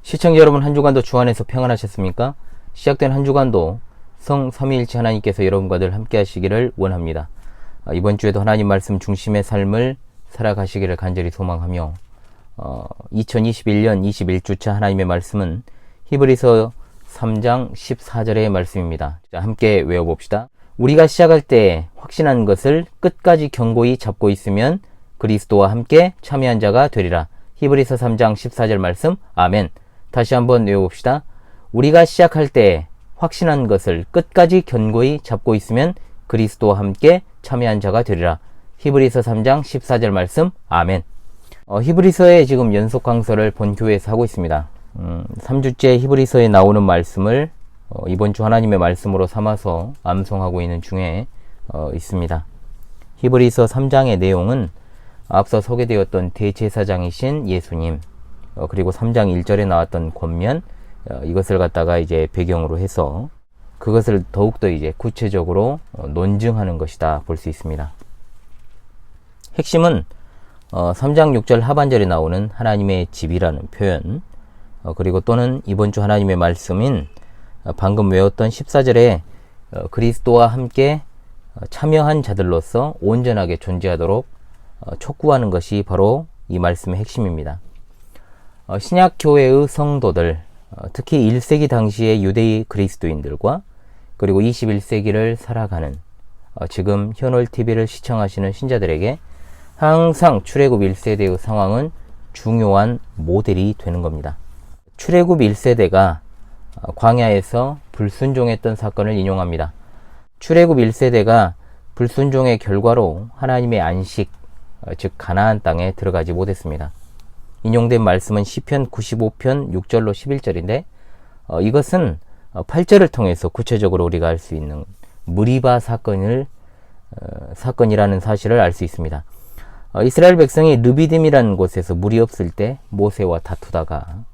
시청자 여러분, 한 주간도 주 안에서 평안하셨습니까? 시작된 한 주간도 성 삼위일체 하나님께서 여러분과 늘 함께 하시기를 원합니다. 이번 주에도 하나님 말씀 중심의 삶을 살아가시기를 간절히 소망하며 2021년 21주차 하나님의 말씀은 히브리서 3장 14절의 말씀입니다. 자, 함께 외워봅시다. 우리가 시작할 때 확신한 것을 끝까지 견고히 잡고 있으면 그리스도와 함께 참여한 자가 되리라. 히브리서 3장 14절 말씀. 아멘. 다시 한번 외워봅시다. 우리가 시작할 때 확신한 것을 끝까지 견고히 잡고 있으면 그리스도와 함께 참여한 자가 되리라. 히브리서 3장 14절 말씀. 아멘. 히브리서의 지금 연속 강서를 본교회에서 하고 있습니다. 3주째 히브리서에 나오는 말씀을 이번 주 하나님의 말씀으로 삼아서 암송하고 있는 중에 있습니다. 히브리서 3장의 내용은 앞서 소개되었던 대제사장이신 예수님, 그리고 3장 1절에 나왔던 권면, 이것을 갖다가 이제 배경으로 해서 그것을 더욱더 이제 구체적으로 논증하는 것이다 볼 수 있습니다. 핵심은 3장 6절 하반절에 나오는 하나님의 집이라는 표현, 그리고 또는 이번 주 하나님의 말씀인 방금 외웠던 14절에 그리스도와 함께 참여한 자들로서 온전하게 존재하도록 촉구하는 것이 바로 이 말씀의 핵심입니다. 신약교회의 성도들, 특히 1세기 당시의 유대인 그리스도인들과 그리고 21세기를 살아가는 지금 현월TV를 시청하시는 신자들에게 항상 출애굽 1세대의 상황은 중요한 모델이 되는 겁니다. 출애굽 1세대가 광야에서 불순종했던 사건을 인용합니다. 출애굽 1세대가 불순종의 결과로 하나님의 안식, 즉 가나안 땅에 들어가지 못했습니다. 인용된 말씀은 시편 95편 6절로 11절인데 이것은 8절을 통해서 구체적으로 우리가 알 수 있는 무리바 사건이라는 사실을 알 수 있습니다. 이스라엘 백성이 르비딤이라는 곳에서 물이 없을 때 모세와 다투다가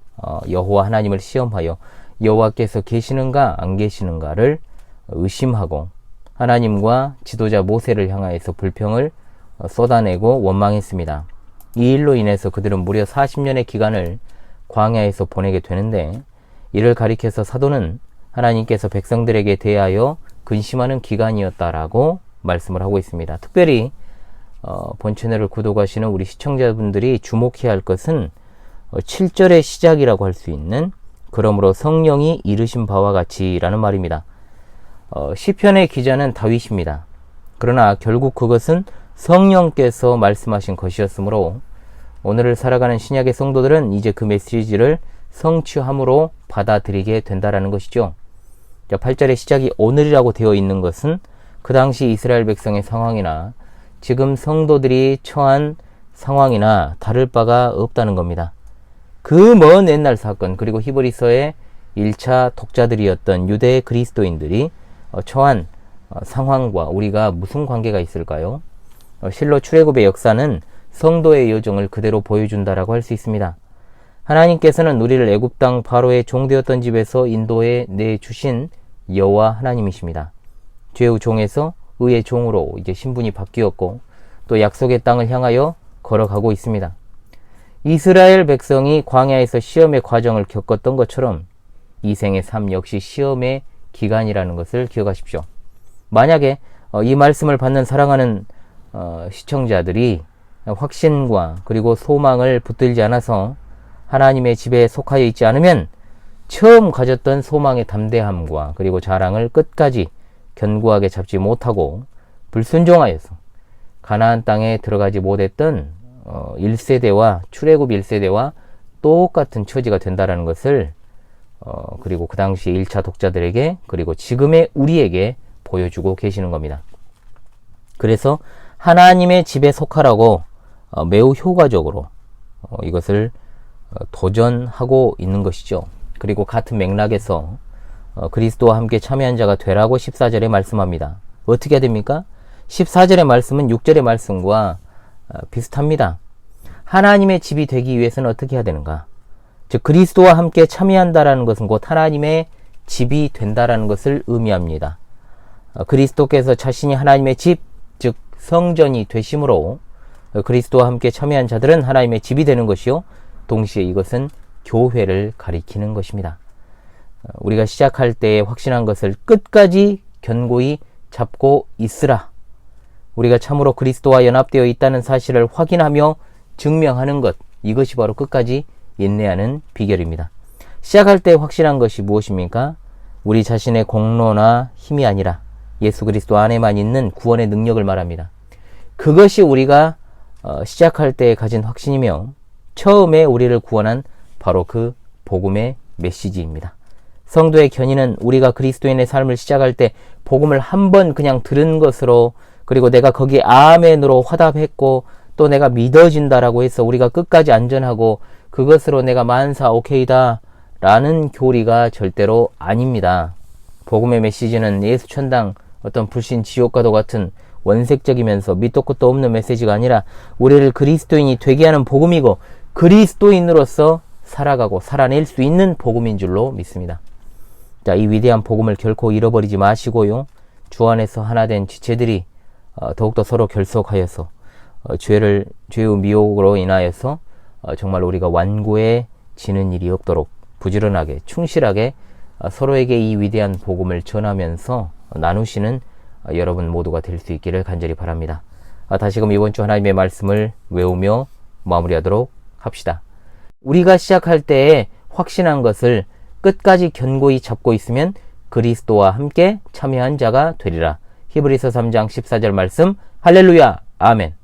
여호와 하나님을 시험하여 여호와께서 계시는가 안 계시는가를 의심하고 하나님과 지도자 모세를 향하여서 불평을 쏟아내고 원망했습니다. 이 일로 인해서 그들은 무려 40년의 기간을 광야에서 보내게 되는데, 이를 가리켜서 사도는 하나님께서 백성들에게 대하여 근심하는 기간이었다라고 말씀을 하고 있습니다. 특별히 본 채널을 구독하시는 우리 시청자분들이 주목해야 할 것은 7절의 시작이라고 할 수 있는 그러므로 성령이 이르신 바와 같이라는 말입니다. 시편의 기자는 다윗입니다. 그러나 결국 그것은 성령께서 말씀하신 것이었으므로 오늘을 살아가는 신약의 성도들은 이제 그 메시지를 성취함으로 받아들이게 된다라는 것이죠. 8절의 시작이 오늘이라고 되어 있는 것은 그 당시 이스라엘 백성의 상황이나 지금 성도들이 처한 상황이나 다를 바가 없다는 겁니다. 그 먼 옛날 사건, 그리고 히브리서의 1차 독자들이었던 유대 그리스도인들이 처한 상황과 우리가 무슨 관계가 있을까요? 실로 출애굽의 역사는 성도의 여정을 그대로 보여준다라고 할 수 있습니다. 하나님께서는 우리를 애굽 땅 바로의 종되었던 집에서 인도해 내주신 여호와 하나님이십니다. 죄의 종에서 의의 종으로 이제 신분이 바뀌었고 또 약속의 땅을 향하여 걸어가고 있습니다. 이스라엘 백성이 광야에서 시험의 과정을 겪었던 것처럼 이 생의 삶 역시 시험의 기간이라는 것을 기억하십시오. 만약에 이 말씀을 받는 사랑하는 시청자들이 확신과 그리고 소망을 붙들지 않아서 하나님의 집에 속하여 있지 않으면 처음 가졌던 소망의 담대함과 그리고 자랑을 끝까지 견고하게 잡지 못하고 불순종하여서 가나안 땅에 들어가지 못했던 1세대와 출애굽 1세대와 똑같은 처지가 된다는 것을 그리고 그 당시 1차 독자들에게 그리고 지금의 우리에게 보여주고 계시는 겁니다. 그래서 하나님의 집에 속하라고 매우 효과적으로 이것을 도전하고 있는 것이죠. 그리고 같은 맥락에서 그리스도와 함께 참여한 자가 되라고 14절에 말씀합니다. 어떻게 해야 됩니까? 14절의 말씀은 6절의 말씀과 비슷합니다. 하나님의 집이 되기 위해서는 어떻게 해야 되는가? 즉 그리스도와 함께 참여한다라는 것은 곧 하나님의 집이 된다라는 것을 의미합니다. 그리스도께서 자신이 하나님의 집, 즉 성전이 되심으로 그리스도와 함께 참여한 자들은 하나님의 집이 되는 것이요, 동시에 이것은 교회를 가리키는 것입니다. 우리가 시작할 때에 확신한 것을 끝까지 견고히 잡고 있으라. 우리가 참으로 그리스도와 연합되어 있다는 사실을 확인하며 증명하는 것, 이것이 바로 끝까지 인내하는 비결입니다. 시작할 때 확신한 것이 무엇입니까? 우리 자신의 공로나 힘이 아니라 예수 그리스도 안에만 있는 구원의 능력을 말합니다. 그것이 우리가 시작할 때 가진 확신이며 처음에 우리를 구원한 바로 그 복음의 메시지입니다. 성도의 견인은 우리가 그리스도인의 삶을 시작할 때 복음을 한 번 그냥 들은 것으로, 그리고 내가 거기에 아멘으로 화답했고 또 내가 믿어진다라고 해서 우리가 끝까지 안전하고 그것으로 내가 만사 오케이다 라는 교리가 절대로 아닙니다. 복음의 메시지는 예수 천당, 어떤 불신 지옥과도 같은 원색적이면서 밑도 끝도 없는 메시지가 아니라 우리를 그리스도인이 되게 하는 복음이고 그리스도인으로서 살아가고 살아낼 수 있는 복음인 줄로 믿습니다. 자, 이 위대한 복음을 결코 잃어버리지 마시고요. 주 안에서 하나 된 지체들이 더욱더 서로 결속하여서 죄의 미혹으로 인하여서 정말 우리가 완고해지는 일이 없도록 부지런하게 충실하게 서로에게 이 위대한 복음을 전하면서 나누시는 여러분 모두가 될 수 있기를 간절히 바랍니다. 다시금 이번 주 하나님의 말씀을 외우며 마무리하도록 합시다. 우리가 시작할 때에 확신한 것을 끝까지 견고히 잡고 있으면 그리스도와 함께 참여한 자가 되리라. 히브리서 3장 14절 말씀. 할렐루야. 아멘.